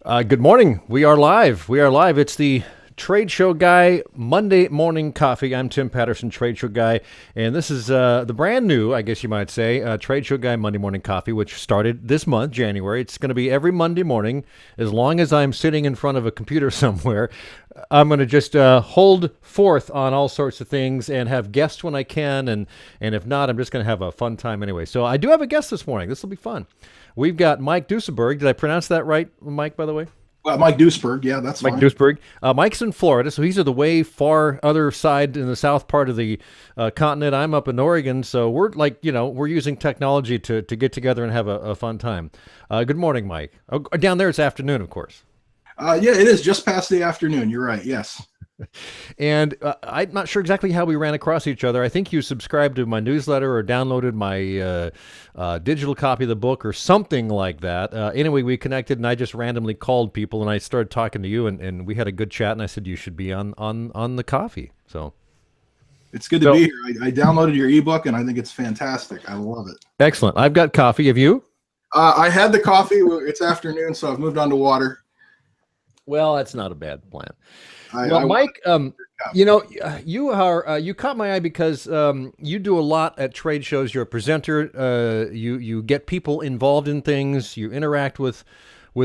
Good morning. We are live. We are live. It's the Trade Show Guy Monday Morning Coffee. I'm Tim Patterson, Trade Show Guy, and this is the brand new, I guess you might say, Trade Show Guy Monday Morning Coffee, which started this month, January. It's going to be every Monday morning, as long as I'm sitting in front of a computer somewhere. I'm going to just hold forth on all sorts of things and have guests when I can, and if not, I'm just going to have a fun time anyway. So I do have a guest this morning. This will be fun. We've got Mike Duseberg. Did I pronounce that right, Mike, by the way? Mike Duseberg, yeah, that's Mike fine. Duseberg. Mike's in Florida, so he's at the way far other side in the south part of the continent. I'm up in Oregon, so we're we're using technology to get together and have a fun time. Good morning, Mike. Oh, down there it's afternoon, of course. Yeah, it is just past the afternoon. You're right. Yes. And I'm not sure exactly how we ran across each other. I think you subscribed to my newsletter or downloaded my digital copy of the book or something like that. Anyway, we connected, and I just randomly called people, and I started talking to you, and we had a good chat, and I said you should be on the coffee. So It's good to be here. I downloaded your ebook, and I think it's fantastic. I love it. Excellent. I've got coffee. Have you? I had the coffee. It's afternoon, so I've moved on to water. Well, that's not a bad plan. Mike, you caught my eye because you do a lot at trade shows. You're a presenter. You get people involved in things. You interact with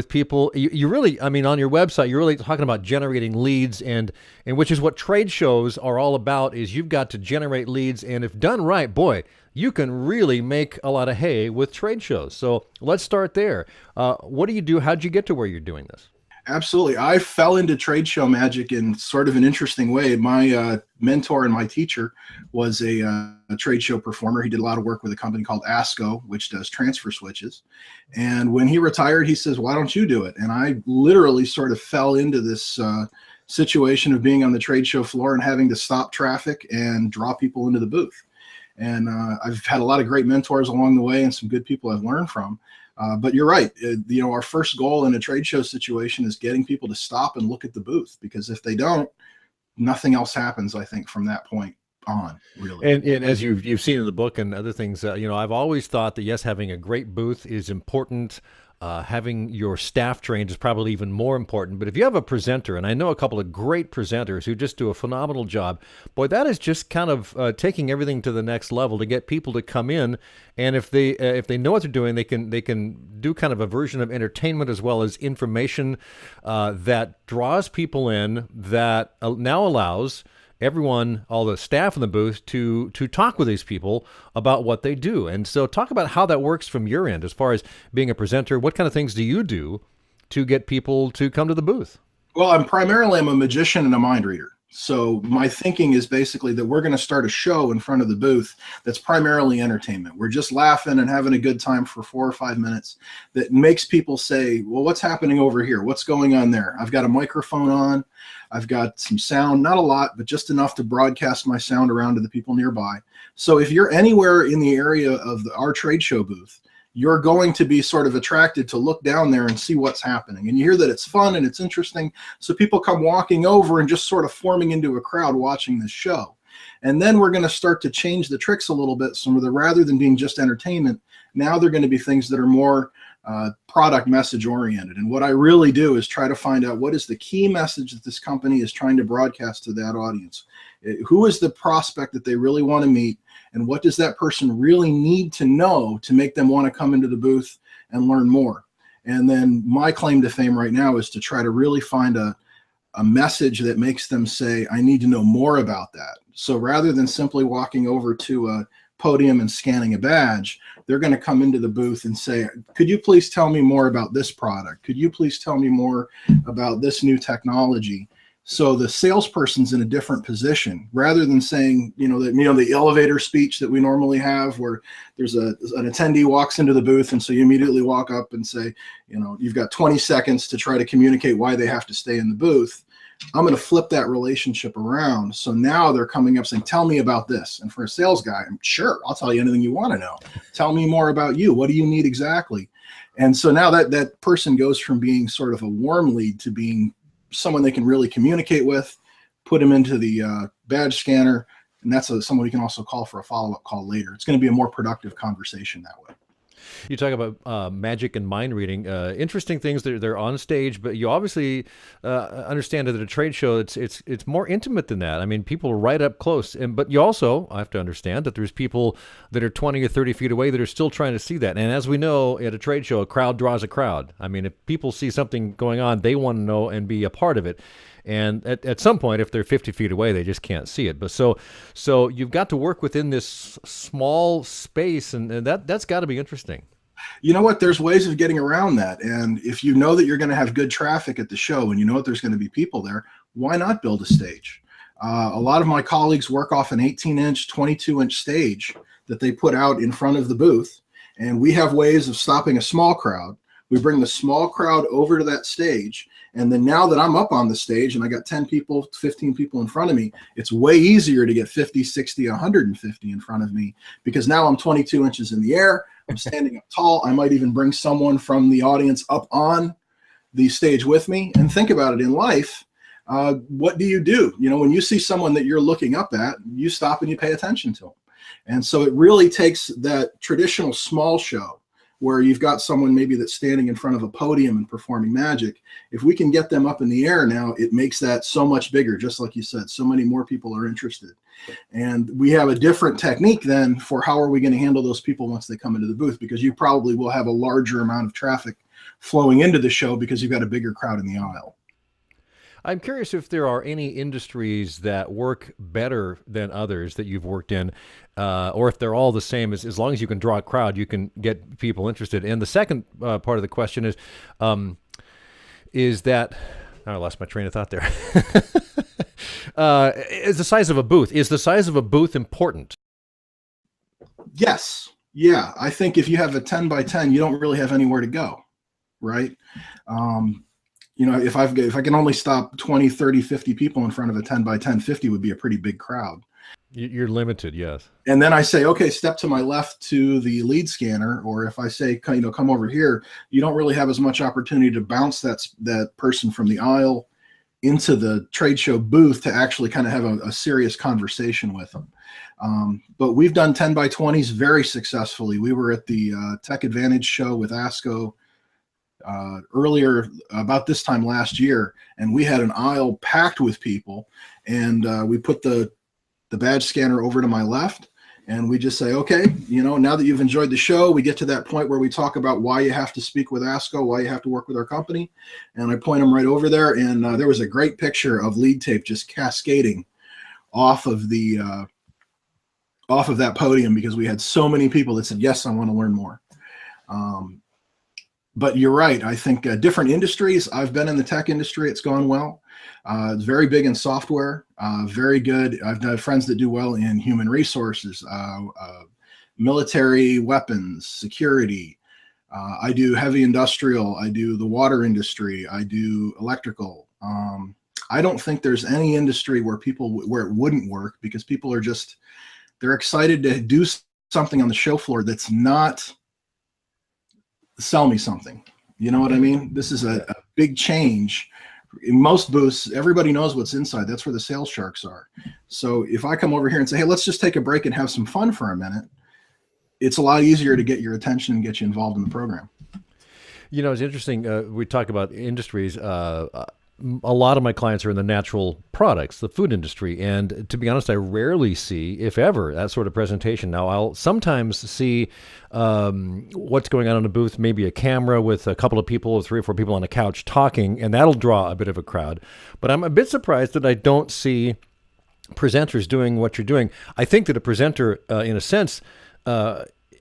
people. You really, I mean, on your website, you're really talking about generating leads, and which is what trade shows are all about. Is you've got to generate leads, and if done right, boy, you can really make a lot of hay with trade shows. So let's start there. What do you do? How'd you get to where you're doing this? Absolutely. I fell into trade show magic in sort of an interesting way. My mentor and my teacher was a trade show performer. He did a lot of work with a company called ASCO, which does transfer switches. And when he retired, he says, "Why don't you do it?" And I literally sort of fell into this situation of being on the trade show floor and having to stop traffic and draw people into the booth. And I've had a lot of great mentors along the way and some good people I've learned from. But you're right. Our first goal in a trade show situation is getting people to stop and look at the booth, because if they don't, nothing else happens, I think, from that point on, really. And as you've seen in the book and other things, I've always thought that, yes, having a great booth is important. Having your staff trained is probably even more important. But if you have a presenter, and I know a couple of great presenters who just do a phenomenal job, boy, that is just kind of taking everything to the next level to get people to come in. And if they know what they're doing, they can do kind of a version of entertainment as well as information that draws people in, that now allows everyone, all the staff in the booth, to talk with these people about what they do. And so talk about how that works from your end as far as being a presenter. What kind of things do you do to get people to come to the booth? Well, I'm a magician and a mind reader. So my thinking is basically that we're going to start a show in front of the booth that's primarily entertainment. We're just laughing and having a good time for 4 or 5 minutes that makes people say, well, what's happening over here? What's going on there? I've got a microphone on. I've got some sound, not a lot, but just enough to broadcast my sound around to the people nearby. So if you're anywhere in the area of our trade show booth, you're going to be sort of attracted to look down there and see what's happening. And you hear that it's fun and it's interesting. So people come walking over and just sort of forming into a crowd watching this show. And then we're going to start to change the tricks a little bit. So rather than being just entertainment, now they're going to be things that are more product message oriented. And what I really do is try to find out what is the key message that this company is trying to broadcast to that audience. Who is the prospect that they really want to meet? And what does that person really need to know to make them want to come into the booth and learn more? And then my claim to fame right now is to try to really find a message that makes them say, I need to know more about that. So rather than simply walking over to a podium and scanning a badge, they're going to come into the booth and say, could you please tell me more about this product? Could you please tell me more about this new technology? So the salesperson's in a different position, rather than saying, the elevator speech that we normally have, where there's an attendee walks into the booth, and so you immediately walk up and say, you've got 20 seconds to try to communicate why they have to stay in the booth. I'm going to flip that relationship around. So now they're coming up saying, tell me about this. And for a sales guy, I'm sure, I'll tell you anything you want to know. Tell me more about you. What do you need exactly? And so now that person goes from being sort of a warm lead to being someone they can really communicate with, put them into the badge scanner, and that's someone you can also call for a follow-up call later. It's going to be a more productive conversation that way. You talk about magic and mind reading. Interesting things. They're on stage, but you obviously understand that at a trade show, it's more intimate than that. I mean, people are right up close, and but you also have to understand that there's people that are 20 or 30 feet away that are still trying to see that. And as we know, at a trade show, a crowd draws a crowd. I mean, if people see something going on, they want to know and be a part of it. And at some point, if they're 50 feet away, they just can't see it. But so you've got to work within this small space, and that's got to be interesting. You know what? There's ways of getting around that. And if you know that you're going to have good traffic at the show and you know that there's going to be people there, why not build a stage? A lot of my colleagues work off an 18-inch, 22-inch stage that they put out in front of the booth. And we have ways of stopping a small crowd. We bring the small crowd over to that stage. And then now that I'm up on the stage and I got 10 people, 15 people in front of me, it's way easier to get 50, 60, 150 in front of me because now I'm 22 inches in the air. I'm standing up tall. I might even bring someone from the audience up on the stage with me. And think about it in life. What do? You know, when you see someone that you're looking up at, you stop and you pay attention to them. And so it really takes that traditional small show where you've got someone maybe that's standing in front of a podium and performing magic. If we can get them up in the air now, it makes that so much bigger, just like you said. So many more people are interested. And we have a different technique then for how are we going to handle those people once they come into the booth, because you probably will have a larger amount of traffic flowing into the show because you've got a bigger crowd in the aisle. I'm curious if there are any industries that work better than others that you've worked in, or if they're all the same. As long as you can draw a crowd, you can get people interested. And the second part of the question is that I lost my train of thought there. Is the size of a booth? Is the size of a booth important? Yes. Yeah. I think if you have a 10 by 10, you don't really have anywhere to go, right? You know, if I can only stop 20, 30, 50 people in front of a 10 by 10, 50 would be a pretty big crowd. You're limited, yes. And then I say, okay, step to my left to the lead scanner. Or if I say, you know, come over here, you don't really have as much opportunity to bounce that person from the aisle into the trade show booth to actually kind of have a serious conversation with them. But we've done 10 by 20s very successfully. We were at the Tech Advantage show with ASCO earlier about this time last year, and we had an aisle packed with people, and we put the badge scanner over to my left, and we just say, okay, you know, now that you've enjoyed the show, we get to that point where we talk about why you have to speak with ASCO, why you have to work with our company, and I point them right over there, and there was a great picture of lead tape just cascading off of that podium because we had so many people that said, yes, I want to learn more. But you're right. I think different industries, I've been in the tech industry. It's gone well. It's very big in software, very good. I've had friends that do well in human resources, military weapons, security. I do heavy industrial. I do the water industry. I do electrical. I don't think there's any industry where it wouldn't work because people are they're excited to do something on the show floor that's not sell me something. You know what I mean? This is a big change. In most booths, everybody knows what's inside. That's where the sales sharks are. So if I come over here and say, hey, let's just take a break and have some fun for a minute, it's a lot easier to get your attention and get you involved in the program. You know, it's interesting. We talk about industries. A lot of my clients are in the natural products, the food industry. And to be honest, I rarely see, if ever, that sort of presentation. Now, I'll sometimes see what's going on in a booth, maybe a camera with a couple of people or 3 or 4 people on a couch talking, and that'll draw a bit of a crowd. But I'm a bit surprised that I don't see presenters doing what you're doing. I think that a presenter, in a sense,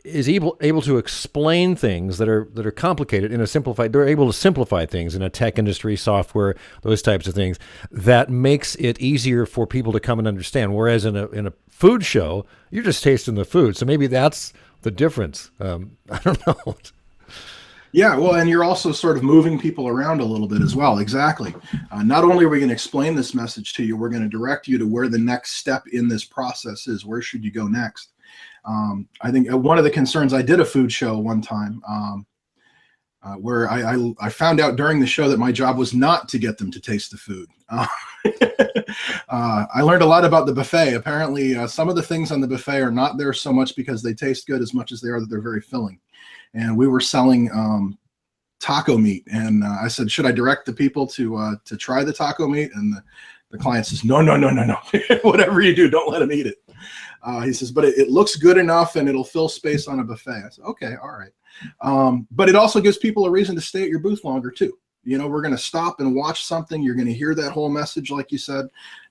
is able to explain things that are complicated in a simplified. They're able to simplify things in a tech industry, software, those types of things. That makes it easier for people to come and understand. Whereas in a food show, you're just tasting the food. So maybe that's the difference. I don't know. Yeah, well, and you're also sort of moving people around a little bit as well. Exactly. Not only are we going to explain this message to you, we're going to direct you to where the next step in this process is. Where should you go next? I think one of the concerns, I did a food show one time where I found out during the show that my job was not to get them to taste the food. I learned a lot about the buffet. Apparently, some of the things on the buffet are not there so much because they taste good as much as they are that they're very filling. and we were selling taco meat. And I said, should I direct the people to try the taco meat? And the client says, no, no, no, no, no. Whatever you do, don't let them eat it. He says, but it looks good enough and it'll fill space on a buffet. I said, okay, all right. But it also gives people a reason to stay at your booth longer too. You know, we're going to stop and watch something. You're going to hear that whole message, like you said,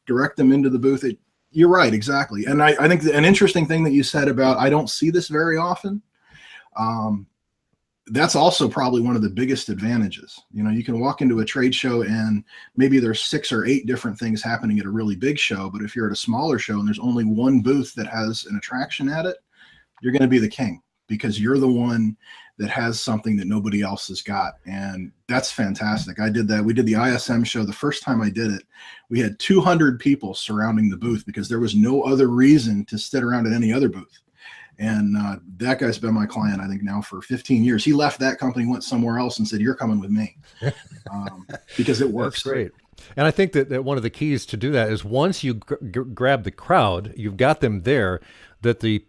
direct them into the booth. You're right, exactly. And I think an interesting thing that you said about, I don't see this very often. That's also probably one of the biggest advantages. You know, you can walk into a trade show and maybe there's 6 or 8 different things happening at a really big show. But if you're at a smaller show and there's only one booth that has an attraction at it, you're going to be the king because you're the one that has something that nobody else has got. And that's fantastic. I did that. We did the ISM show. The first time I did it, we had 200 people surrounding the booth because there was no other reason to sit around at any other booth. And that guy's been my client, I think, now for 15 years. He left that company, went somewhere else and said, you're coming with me, because it works. That's great. And I think that one of the keys to do that is once you grab the crowd, you've got them there, that the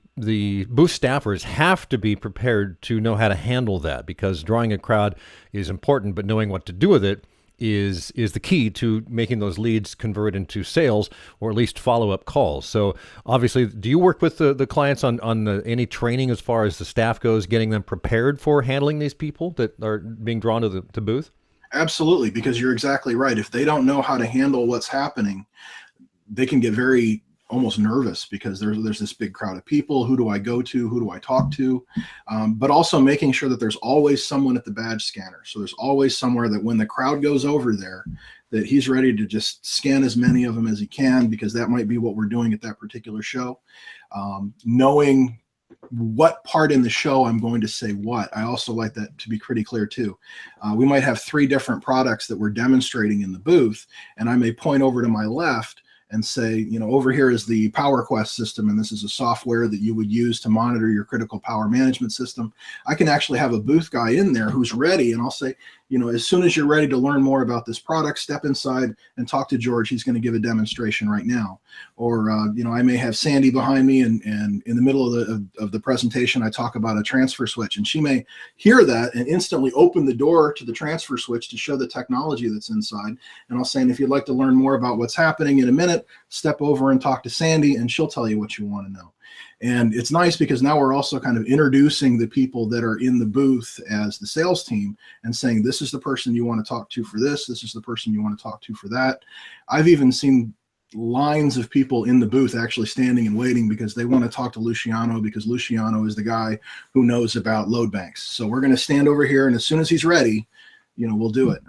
booth staffers have to be prepared to know how to handle that, because drawing a crowd is important, but knowing what to do with it is the key to making those leads convert into sales, or at least follow-up calls. So obviously, do you work with the clients on any training as far as the staff goes, getting them prepared for handling these people that are being drawn to the booth? Absolutely, because you're exactly right. If they don't know how to handle what's happening, they can get very almost nervous because there's this big crowd of people. Who do I go to? Who do I talk to? But also making sure that there's always someone at the badge scanner. So there's always somewhere that when the crowd goes over there, that he's ready to just scan as many of them as he can, because that might be what we're doing at that particular show. Knowing what part in the show I'm going to say what. I also like that to be pretty clear too. We might have 3 different products that we're demonstrating in the booth, and I may point over to my left and say, you know, over here is the PowerQuest system, and this is a software that you would use to monitor your critical power management system. I can actually have a booth guy in there who's ready, and I'll say, you know, as soon as you're ready to learn more about this product, step inside and talk to George. He's going to give a demonstration right now. Or, you know, I may have Sandy behind me, and in the middle of the presentation, I talk about a transfer switch, and she may hear that and instantly open the door to the transfer switch to show the technology that's inside. And I'll say, and if you'd like to learn more about what's happening in a minute, step over and talk to Sandy, and she'll tell you what you want to know. And it's nice because now we're also kind of introducing the people that are in the booth as the sales team and saying, this is the person you want to talk to for this. This is the person you want to talk to for that. I've even seen lines of people in the booth actually standing and waiting because they want to talk to Luciano, because Luciano is the guy who knows about load banks. So we're going to stand over here, and as soon as he's ready, you know, we'll do it.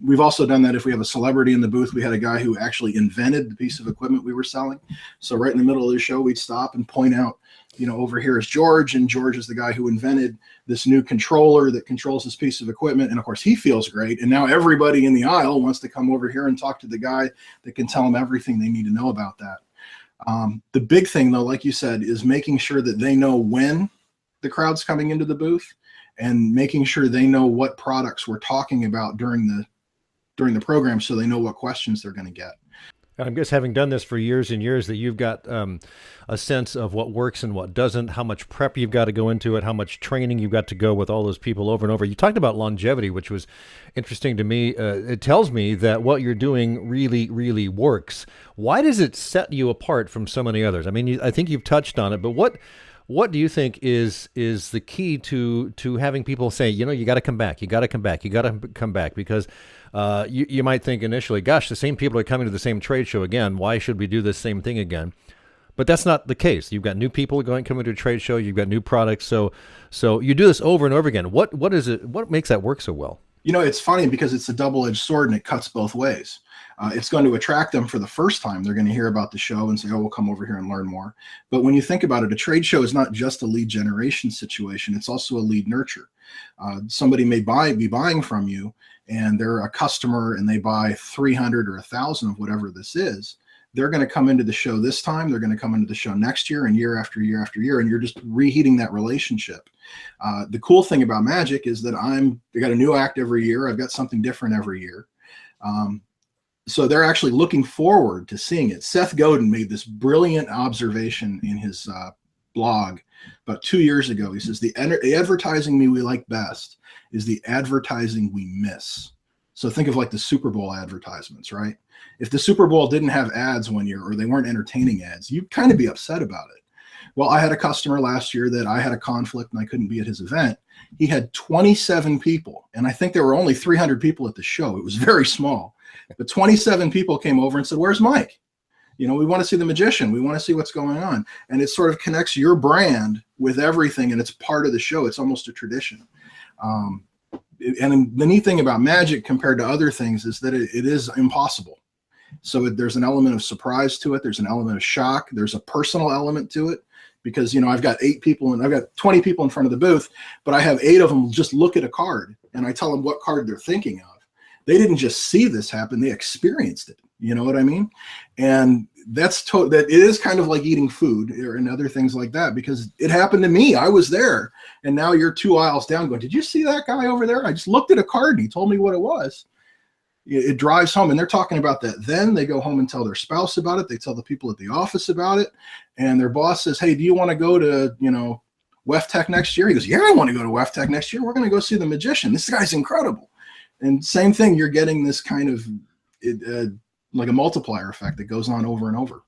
We've also done that if we have a celebrity in the booth. We had a guy who actually invented the piece of equipment we were selling. So right in the middle of the show, we'd stop and point out, you know, over here is George, and George is the guy who invented this new controller that controls this piece of equipment. And of course, he feels great. And now everybody in the aisle wants to come over here and talk to the guy that can tell them everything they need to know about that. The big thing, though, like you said, is making sure that they know when the crowd's coming into the booth, and making sure they know what products we're talking about during the program, so they know what questions they're going to get. And I'm just having done this for years and years, that you've got a sense of what works and what doesn't, how much prep you've got to go into it, how much training you've got to go with all those people over and over. You talked about longevity, which was interesting to me. It tells me that what you're doing really, really works. Why does it set you apart from so many others? I mean, I think you've touched on it, but what do you think is the key to having people say, you know, you got to come back, you got to come back, you got to come back? Because you might think initially, gosh, the same people are coming to the same trade show again. Why should we do the same thing again? But that's not the case. You've got new people coming to a trade show. You've got new products. So you do this over and over again. What is it? What makes that work so well? You know, it's funny because it's a double-edged sword and it cuts both ways. It's going to attract them for the first time. They're going to hear about the show and say, oh, we'll come over here and learn more. But when you think about it, a trade show is not just a lead generation situation. It's also a lead nurture. Somebody may be buying from you, and they're a customer, and they buy 300 or 1,000 of whatever this is. They're going to come into the show this time. They're going to come into the show next year, and year after year after year, and you're just reheating that relationship. The cool thing about Magic is that I got a new act every year. I've got something different every year. So they're actually looking forward to seeing it. Seth Godin made this brilliant observation in his blog about 2 years ago. He says, the advertising we like best is the advertising we miss. So think of like the Super Bowl advertisements, right? If the Super Bowl didn't have ads one year, or they weren't entertaining ads, you'd kind of be upset about it. Well, I had a customer last year that I had a conflict and I couldn't be at his event. He had 27 people, and I think there were only 300 people at the show. It was very small, but 27 people came over and said, "Where's Mike? You know, we want to see the magician. We want to see what's going on." And it sort of connects your brand with everything, and it's part of the show. It's almost a tradition. And the neat thing about magic compared to other things is that it is impossible. So there's an element of surprise to it. There's an element of shock. There's a personal element to it, because, you know, I've got 8 people and I've got 20 people in front of the booth, but I have 8 of them just look at a card and I tell them what card they're thinking of. They didn't just see this happen, they experienced it. You know what I mean? And that it is kind of like eating food and other things like that, because it happened to me. I was there, and now you're 2 aisles down going, "Did you see that guy over there? I just looked at a card and he told me what it was." It drives home, and they're talking about that. Then they go home and tell their spouse about it. They tell the people at the office about it, and their boss says, "Hey, do you want to go to, you know, WEF next year?" He goes, "Yeah, I want to go to WEF next year. We're going to go see the magician. This guy's incredible." And same thing, you're getting this kind of like a multiplier effect that goes on over and over.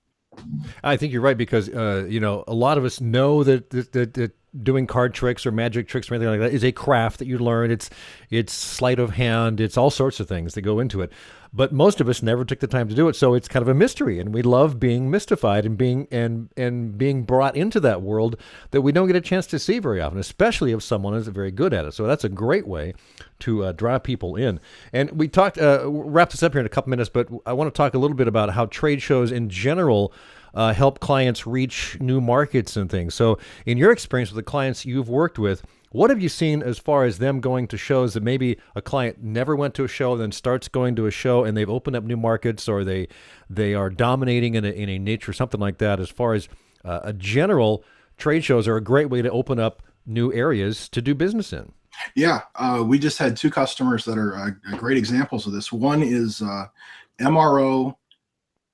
I think you're right, because you know, a lot of us know that doing card tricks or magic tricks or anything like that is a craft that you learn. It's sleight of hand. It's all sorts of things that go into it. But most of us never took the time to do it, so it's kind of a mystery, and we love being mystified and being brought into that world that we don't get a chance to see very often, especially if someone is very good at it. So that's a great way to draw people in. And we talked, wrap this up here in a couple minutes, but I want to talk a little bit about how trade shows in general help clients reach new markets and things. So in your experience with the clients you've worked with, what have you seen as far as them going to shows that maybe a client never went to a show, then starts going to a show and they've opened up new markets, or they are dominating in a niche or something like that? As far as a general, trade shows are a great way to open up new areas to do business in. Yeah, we just had 2 customers that are great examples of this. One is MRO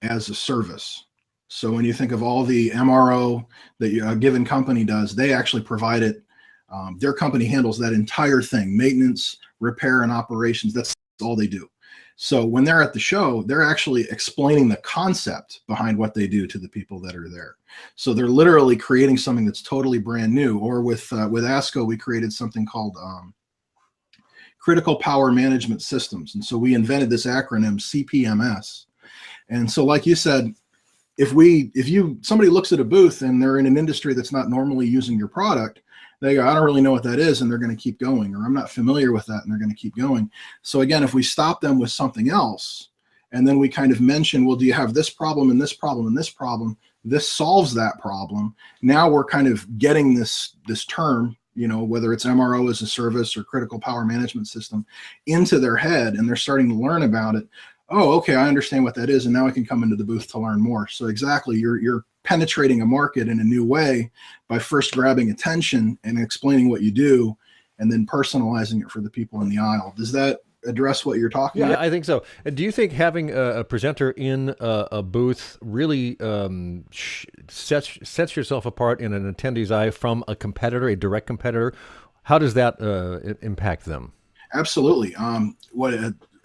as a service. So when you think of all the MRO that a given company does, they actually provide it. Their company handles that entire thing: maintenance, repair, and operations. That's all they do. So when they're at the show, they're actually explaining the concept behind what they do to the people that are there. So they're literally creating something that's totally brand new. Or with ASCO, we created something called Critical Power Management Systems. And so we invented this acronym CPMS. And so, like you said, if somebody looks at a booth and they're in an industry that's not normally using your product, they go, "I don't really know what that is," and they're going to keep going. Or, "I'm not familiar with that," and they're going to keep going. So again, if we stop them with something else, and then we kind of mention, "Well, do you have this problem and this problem and this problem? This solves that problem." Now we're kind of getting this term, you know, whether it's MRO as a service or critical power management system, into their head, and they're starting to learn about it. "Oh, okay, I understand what that is, and now I can come into the booth to learn more." So exactly, you're penetrating a market in a new way by first grabbing attention and explaining what you do, and then personalizing it for the people in the aisle. Does that address what you're talking about? Yeah, I think so. Do you think having a presenter in a booth really sets yourself apart in an attendee's eye from a competitor, a direct competitor? How does that impact them? Absolutely.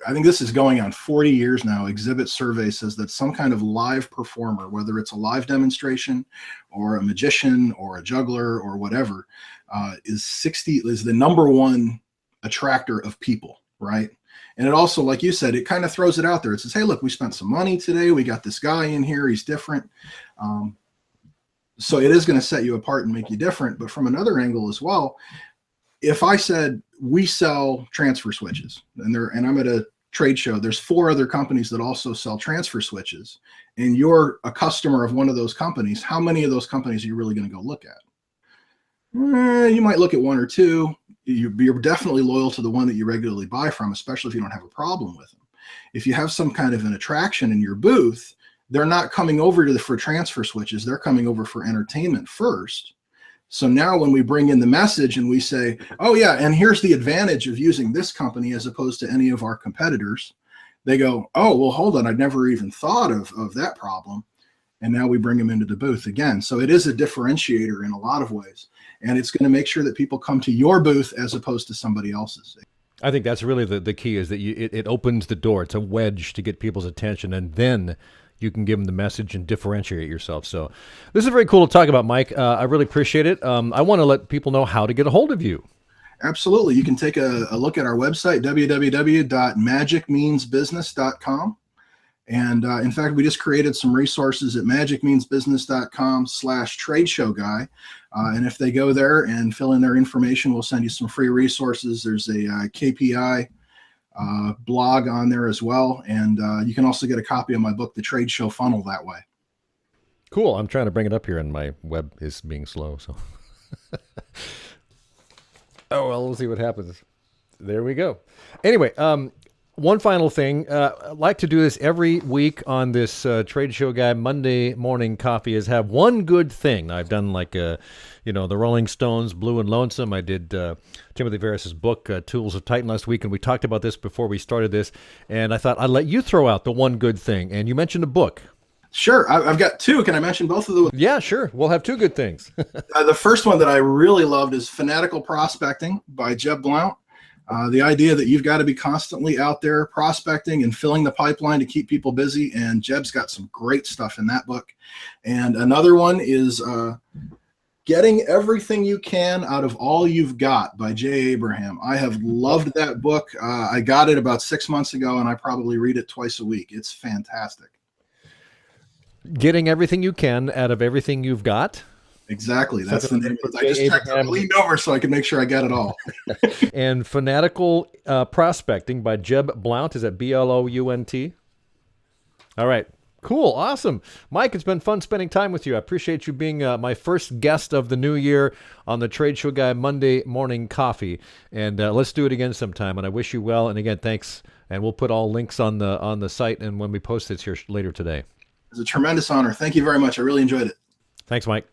I think this is going on 40 years now. Exhibit Survey says that some kind of live performer, whether it's a live demonstration or a magician or a juggler or whatever, is the number one attractor of people, right? And it also, like you said, it kind of throws it out there. It says, "Hey, look, we spent some money today. We got this guy in here. He's different." So it is going to set you apart and make you different. But from another angle as well, if I said we sell transfer switches, and I'm at a trade show, there's 4 other companies that also sell transfer switches, and you're a customer of one of those companies, how many of those companies are you really going to go look at? You might look at 1 or 2. You're definitely loyal to the one that you regularly buy from, especially if you don't have a problem with them. If you have some kind of an attraction in your booth, they're not coming over for transfer switches. They're coming over for entertainment first. So now when we bring in the message and we say, "Oh yeah, and here's the advantage of using this company as opposed to any of our competitors," they go, "Oh, well, hold on, I'd never even thought of that problem." and now we bring them into the booth again. So it is a differentiator in a lot of ways, and it's going to make sure that people come to your booth as opposed to somebody else's. I think that's really the key, is that it opens the door. It's a wedge to get people's attention, and then you can give them the message and differentiate yourself. So this is very cool to talk about, Mike. I really appreciate it. I want to let people know how to get a hold of you. Absolutely. You can take a look at our website, www.magicmeansbusiness.com. And in fact, we just created some resources at magicmeansbusiness.com/TradeshowGuy. And if they go there and fill in their information, we'll send you some free resources. There's a KPI blog on there as well. And you can also get a copy of my book, The Trade Show Funnel, that way. Cool. I'm trying to bring it up here, and my web is being slow. So, oh, well, we'll see what happens. There we go. Anyway, one final thing. I like to do this every week on this Trade Show Guy Monday morning coffee, is have one good thing. I've done like, the Rolling Stones, Blue and Lonesome. I did Timothy Ferriss's book, Tools of Titan, last week, and we talked about this before we started this. And I thought I'd let you throw out the one good thing. And you mentioned a book. Sure. I've got two. Can I mention both of them? Yeah, sure. We'll have two good things. The first one that I really loved is Fanatical Prospecting by Jeb Blount. The idea that you've got to be constantly out there prospecting and filling the pipeline to keep people busy. And Jeb's got some great stuff in that book. And another one is Getting Everything You Can Out of All You've Got by Jay Abraham. I have loved that book. I got it about 6 months ago, and I probably read it twice a week. It's fantastic. Getting Everything You Can Out of Everything You've Got. Exactly. That's the name. I just checked. I leaned over so I could make sure I got it all. And Fanatical Prospecting by Jeb Blount. Is that Blount? All right. Cool. Awesome. Mike, it's been fun spending time with you. I appreciate you being my first guest of the new year on the Trade Show Guy Monday morning coffee. And let's do it again sometime. And I wish you well. And again, thanks. And we'll put all links on the site and when we post this here later today. It's a tremendous honor. Thank you very much. I really enjoyed it. Thanks, Mike.